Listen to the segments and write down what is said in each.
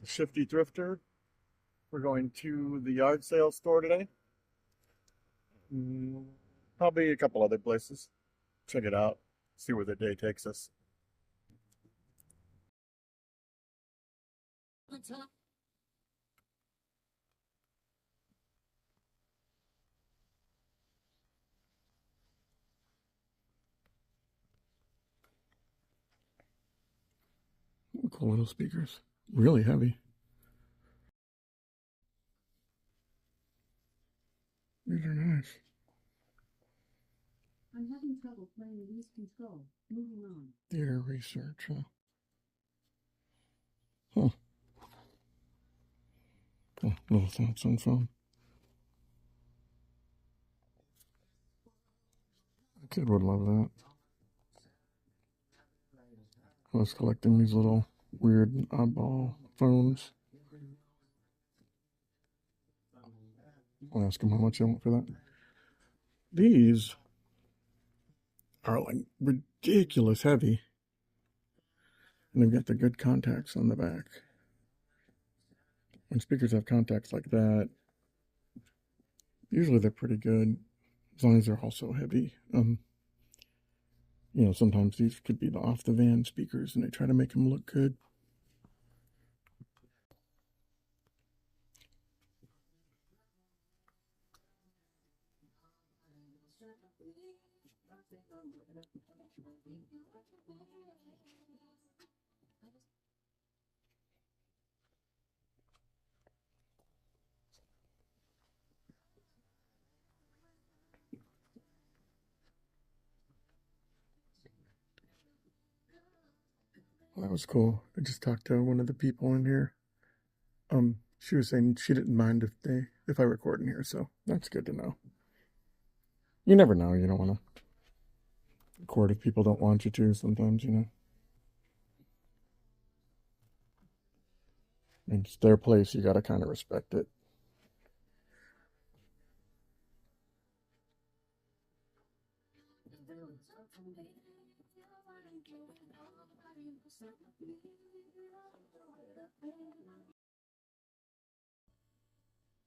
Shifty Thrifter. We're going to the yard sale store today. Probably a couple other places. Check it out. See where the day takes us. Cool little speakers. Really heavy. These are nice. I'm having trouble playing Lose Control. Moving on. Theater research, huh? Huh. Oh, little thoughts on phone. A kid would love that. I was collecting these little weird oddball phones. I'll ask him how much I want for that. These are like ridiculous heavy. And they've got the good contacts on the back. When speakers have contacts like that, usually they're pretty good, as long as they're also heavy. You know, sometimes these could be the off the van speakers and they try to make them look good. Well, that was cool. I just talked to one of the people in here. She was saying she didn't mind if I record in here, so that's good to know. You never know. You don't want to record if people don't want you to sometimes, you know. It's their place. You got to kind of respect it.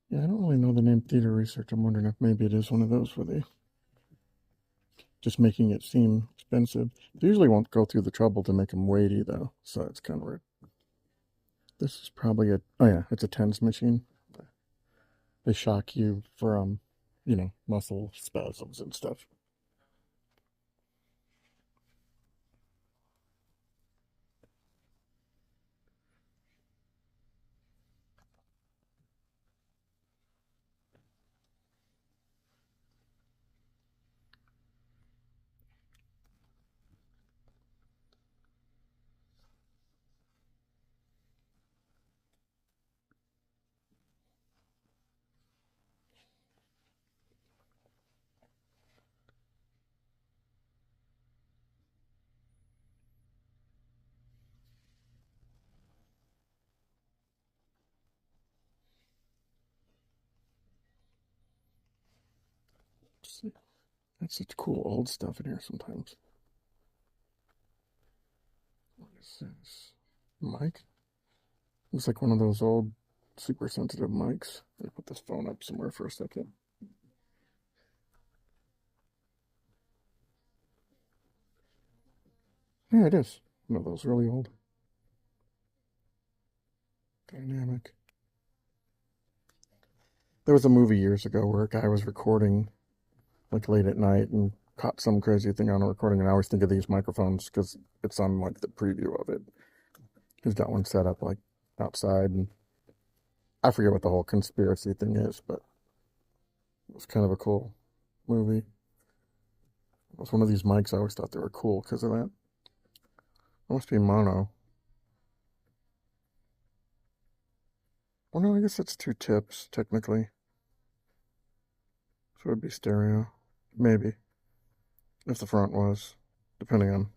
Yeah, I don't really know the name theater research. I'm wondering if maybe it is one of those where they just making it seem expensive. They usually won't go through the trouble to make them weighty, though, so it's kind of weird. This is probably oh yeah, it's a TENS machine. They shock you for, you know, muscle spasms and stuff. That's such cool old stuff in here sometimes. What is this? Mic? Looks like one of those old super sensitive mics. Let me put this phone up somewhere for a second. Yeah, it is. One of those really old. Dynamic. There was a movie years ago where a guy was recording like late at night and caught some crazy thing on a recording, and I always think of these microphones because it's on like the preview of it. He's got one set up like outside, and I forget what the whole conspiracy thing is, but it was kind of a cool movie. It was one of these mics. I always thought they were cool because of that. It must be mono. Well, no, I guess that's two tips, technically. So it would be stereo. Maybe. If the front was. Depending on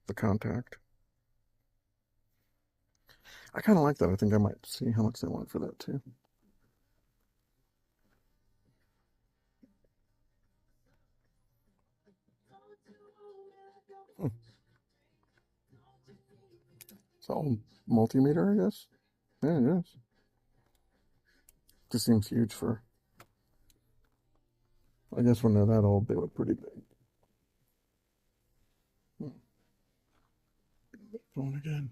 the contact. I kind of like that. I think I might see how much they want for that, too. It's all multimeter, I guess. Yeah, it is. Just seems huge for. I guess when they're that old, they were pretty big. Phone again.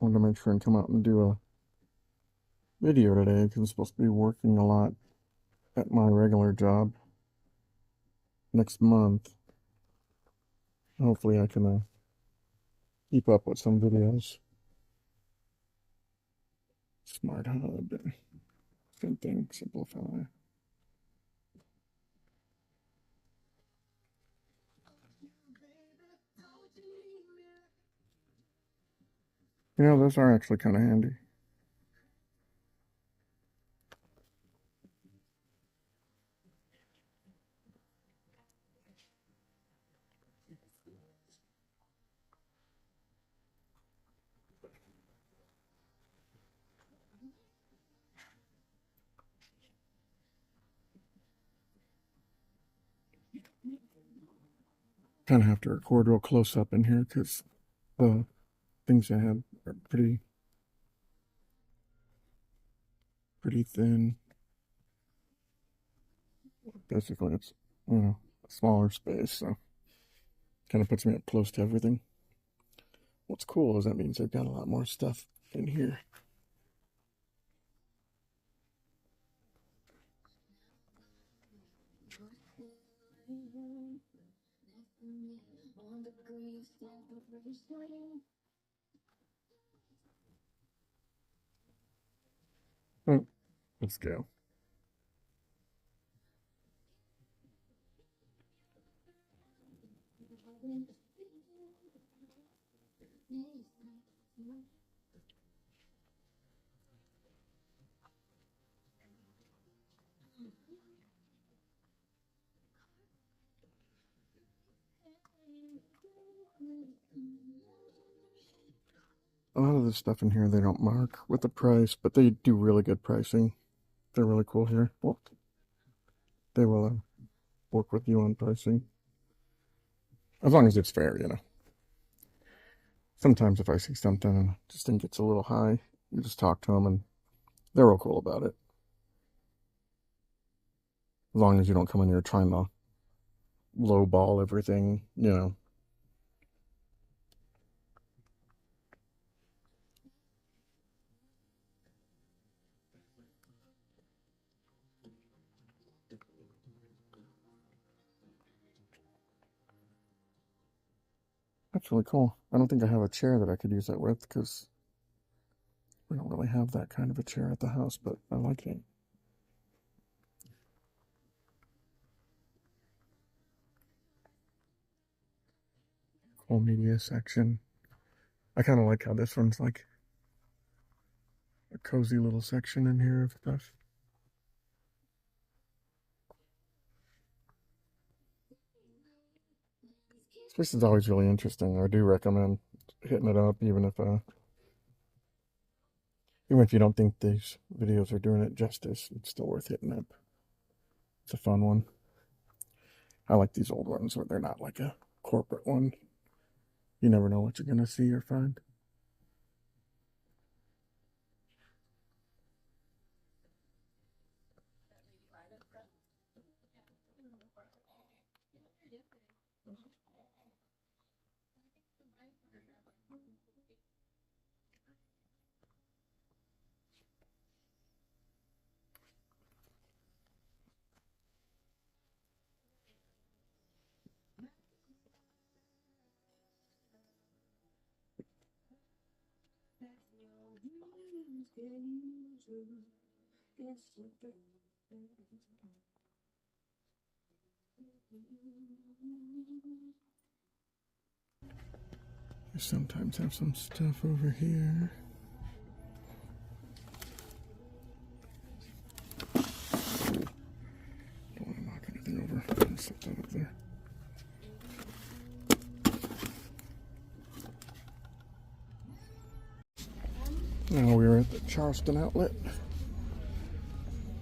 Wanted to make sure and come out and do a video today because I'm supposed to be working a lot at my regular job next month. Hopefully I can keep up with some videos. Smart Hub. Same thing. Simplify. You know, those are actually kind of handy. Kind of have to record real close up in here because the things I have are pretty thin. Basically, it's, a smaller space, so kind of puts me up close to everything. What's cool is that means I've got a lot more stuff in here. Oh, let's go. A lot of the stuff in here they don't mark with the price, but they do really good pricing. They're really cool here. Well, they will work with you on pricing. As long as it's fair. Sometimes if I see something and just think it's a little high, you just talk to them and they're real cool about it. As long as you don't come in here trying to lowball everything. That's really cool. I don't think I have a chair that I could use that with because we don't really have that kind of a chair at the house, but I like it. Cool media section. I kind of like how this one's like a cozy little section in here of stuff. This is always really interesting. I do recommend hitting it up, even if you don't think these videos are doing it justice. It's still worth hitting up. It's a fun one. I like these old ones where they're not like a corporate one. You never know what you're gonna see or find. I sometimes have some stuff over here. Don't want to knock anything over. I'll set that up there. Now we're at the Charleston outlet.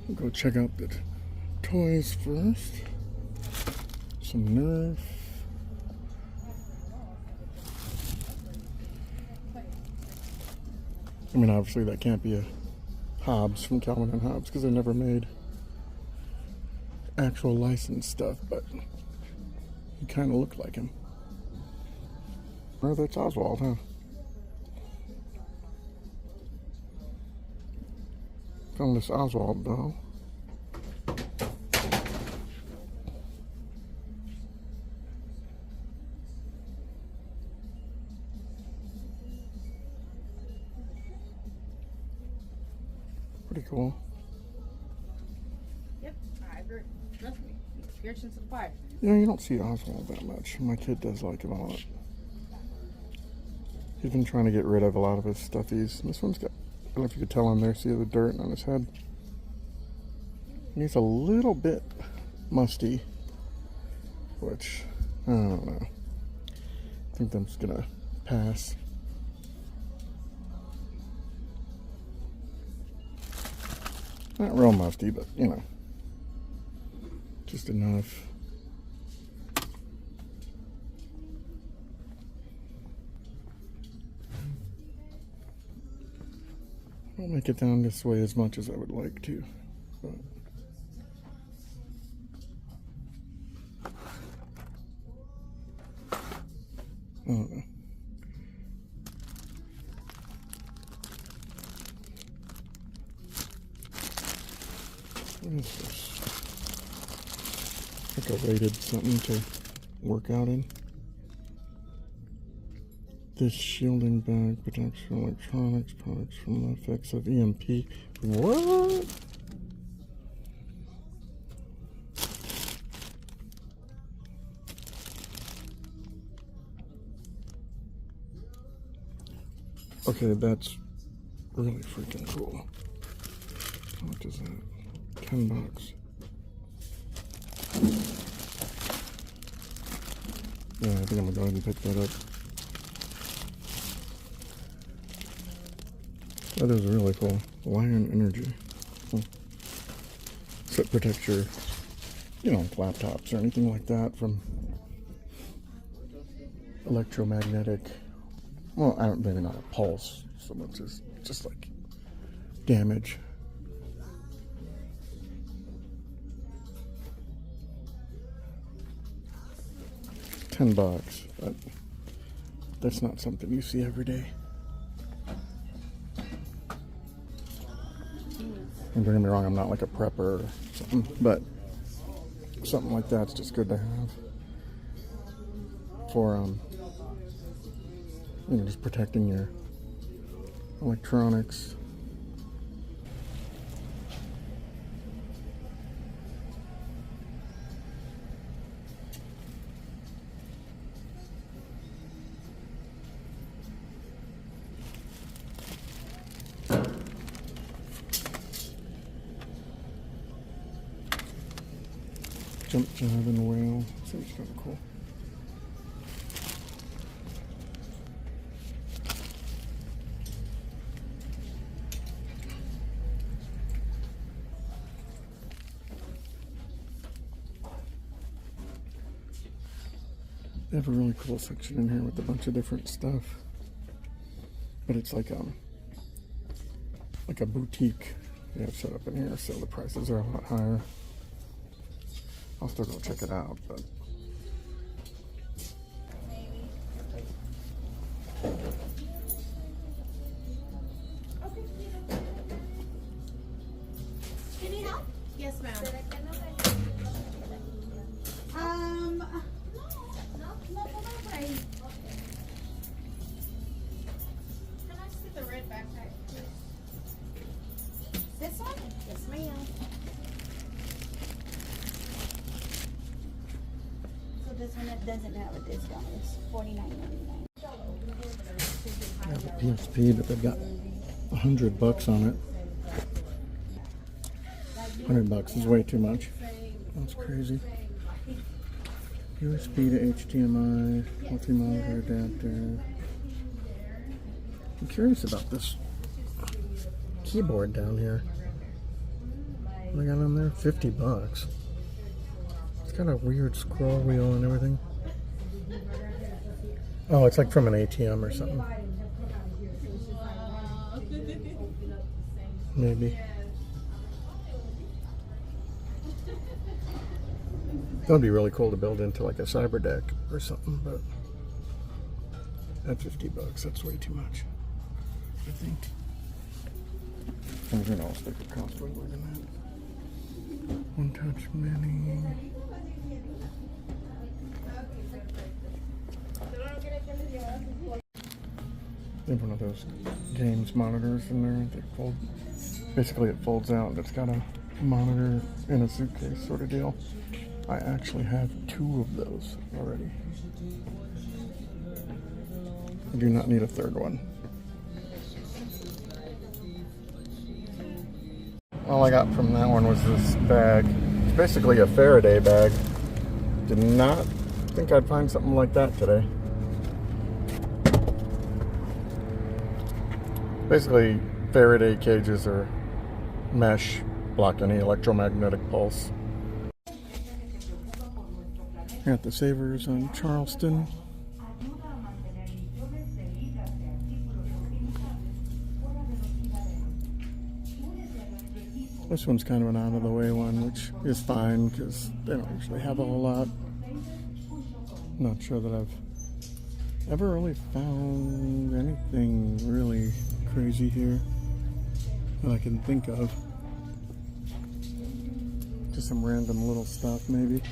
We'll go check out the toys first. Some Nerf. I mean, obviously that can't be a Hobbs from Calvin and Hobbes because they never made actual licensed stuff, but he kind of looked like him. Oh, that's Oswald, huh? Found this Oswald doll. Pretty cool. Yep, I agree. Trust me. Scared since the fire. You know, you don't see Oswald that much. My kid does like him a lot. He's been trying to get rid of a lot of his stuffies. This one's got, I don't know if you could tell on there, see the dirt on his head. He's a little bit musty, which, I don't know. I think I'm just gonna pass. Not real musty, but, you know, just enough. I don't make it down this way as much as I would like to, but I don't know. What is this? Like a weighted something to work out in. This shielding bag protects your electronics products from the effects of EMP. What? Okay, that's really freaking cool. How much is that? $10. Yeah, I think I'm gonna go ahead and pick that up. That is really cool. Lion Energy. So it protects your, you know, laptops or anything like that from electromagnetic, well, I don't, maybe not a pulse so much as just like damage. $10, but that's not something you see every day. And don't get me wrong, I'm not like a prepper or something, but something like that's just good to have for, you know, just protecting your electronics. Jump jive and whale. Seems kind of cool. They have a really cool section in here with a bunch of different stuff. But it's like a boutique they have set up in here, so the prices are a lot higher. I'll still go check it out, but You need help? Yes, ma'am. No, okay. Can I see the red backpack, please? This one? Yes, ma'am. So this one that doesn't have a discount is $49.99. I have a PSP, but they've got $100 on it. $100 is way too much. That's crazy. USB to HDMI, multi-monitor adapter. I'm curious about this keyboard down here. What I got on there? $50. It's got a weird scroll wheel and everything. Oh, it's like from an ATM or something. Maybe. That would be really cool to build into like a cyber deck or something, but at $50, that's way too much, I think. And who knows, they could cost way more than that. One Touch Mini. They have one of those games monitors in there. They fold. Basically, it folds out and it's got a monitor in a suitcase sort of deal. I actually have 2 of those already. I do not need a 3rd one. All I got from that one was this bag. It's basically a Faraday bag. Did not think I'd find something like that today. Basically, Faraday cages or mesh block any electromagnetic pulse. Got the Savers on Charleston. This one's kind of an out of the way one, which is fine because they don't usually have a whole lot. Not sure that I've ever really found anything really crazy here that I can think of. Just some random little stuff maybe.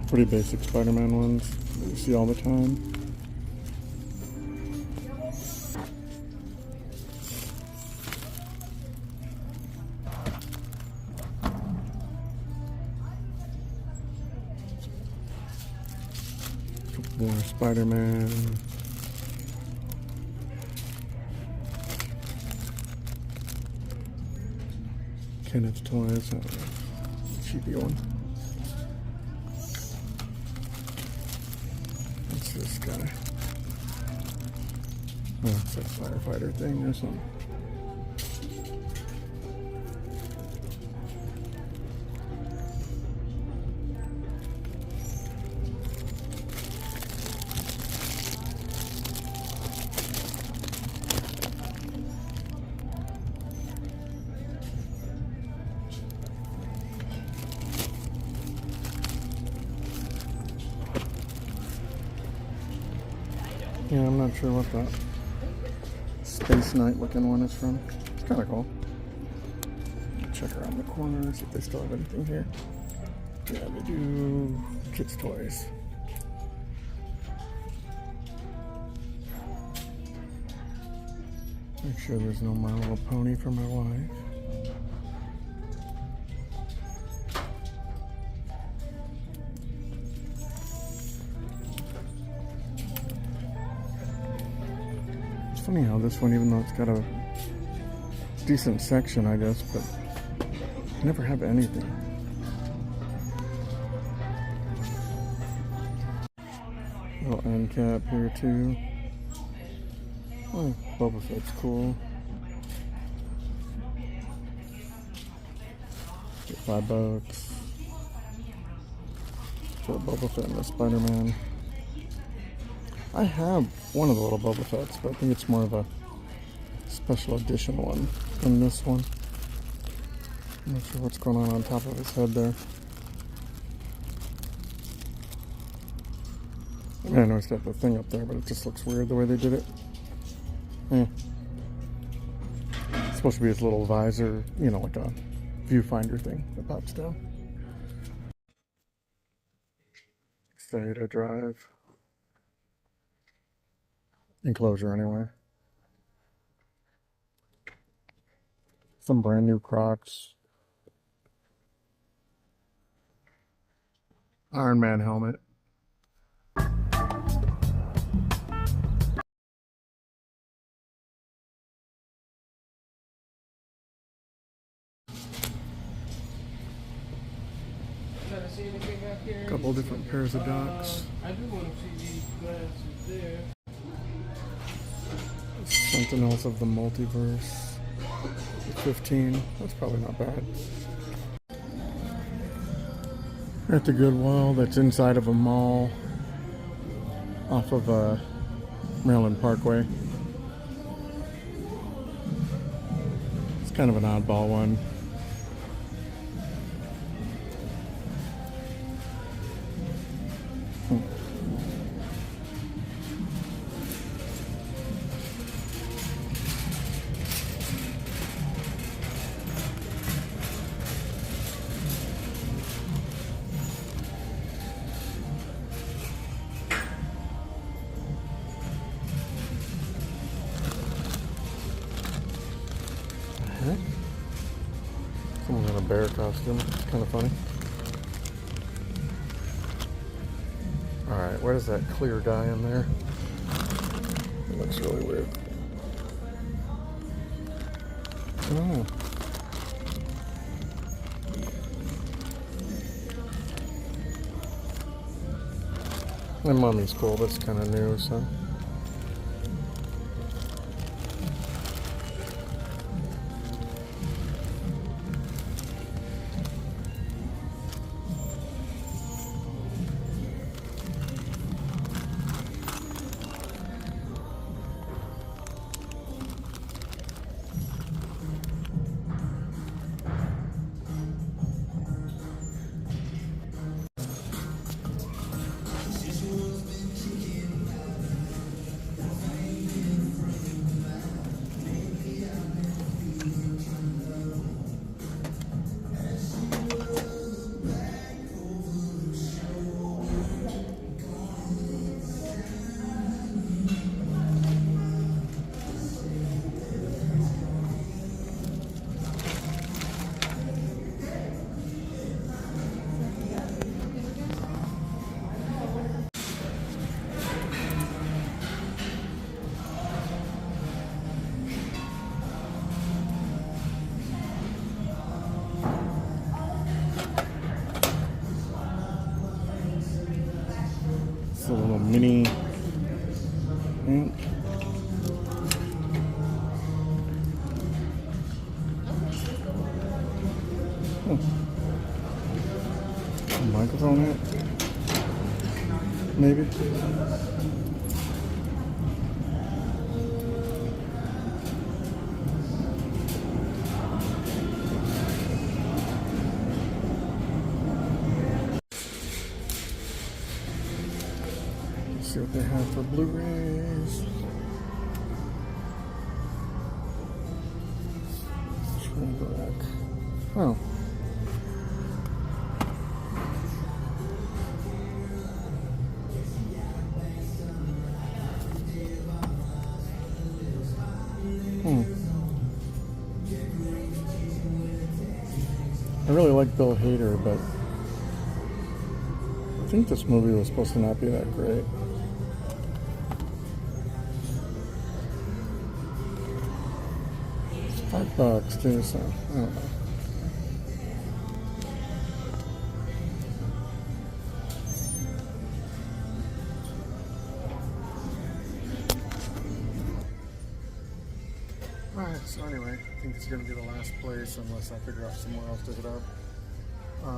Pretty basic Spider-Man ones that you see all the time. Couple more Spider-Man. Kenneth Toys, cheapy one. This guy. Oh, it's a firefighter thing or something. Yeah, I'm not sure what that Space Knight looking one is from. It's kind of cool. Check around the corner, see if they still have anything here. Yeah, they do. Kids' toys. Make sure there's no My Little Pony for my wife. Funny how this one, even though it's got a decent section, I guess, but I never have anything. Little end cap here too. Oh, Boba Fett's cool. Get $5 for the Boba Fett and the Spider-Man. I have one of the little Boba Fett's, but I think it's more of a special edition one than this one. I'm not sure what's going on top of his head there. I know it's got the thing up there, but it just looks weird the way they did it. It's supposed to be his little visor, you know, like a viewfinder thing that pops down. Theta drive. Enclosure anyway. Some brand new Crocs. Iron Man helmet. Couple different pairs of ducks. I do want to see these glasses there. Something else of the multiverse. 15. That's probably not bad. At the Goodwill that's inside of a mall off of Maryland Parkway. It's kind of an oddball one. Someone's in a bear costume. It's kind of funny. Alright, what is that clear guy in there? It looks really weird. Oh. My mummy's cool. That's kind of new, so. It's a little mini ant. A microphone ant? Maybe? See what they have for Blu-rays. Trainwreck. Oh. I really like Bill Hader, but I think this movie was supposed to not be that great. It's $5 too, so I don't know. Alright, so anyway, I think this is going to be the last place unless I figure out somewhere else to hit up.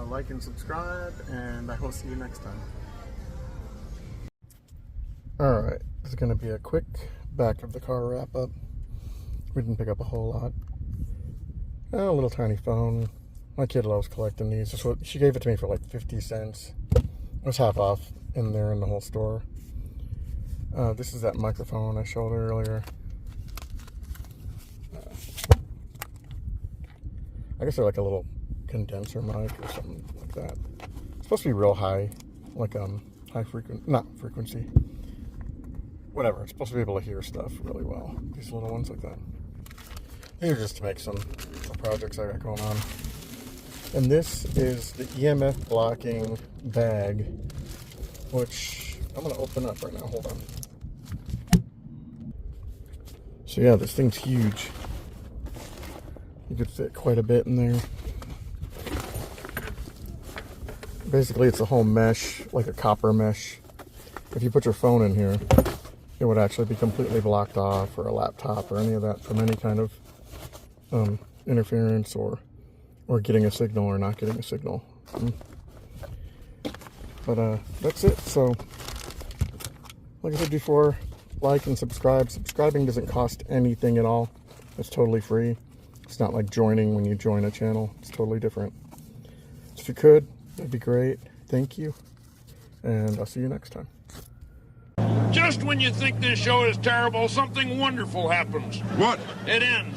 Like and subscribe, and I will see you next time. Alright, this is going to be a quick back of the car wrap up. We didn't pick up a whole lot. A little tiny phone. My kid loves collecting these. She gave it to me for like 50 cents. It was half off in there in the whole store. This is that microphone I showed earlier. I guess they're like a little condenser mic or something like that. It's supposed to be real high, like not frequency. Whatever. It's supposed to be able to hear stuff really well. These little ones like that. These are just to make some projects I got going on. And this is the EMF blocking bag, which I'm going to open up right now. Hold on. So yeah, this thing's huge. You could fit quite a bit in there. Basically, it's a whole mesh, like a copper mesh. If you put your phone in here, it would actually be completely blocked off, or a laptop, or any of that, from any kind of interference or getting a signal or not getting a signal. But that's it. So, like I said before, like and subscribe. Subscribing doesn't cost anything at all. It's totally free. It's not like joining when you join a channel. It's totally different. So if you could, that'd be great. Thank you. And I'll see you next time. Just when you think this show is terrible, something wonderful happens. What? It ends.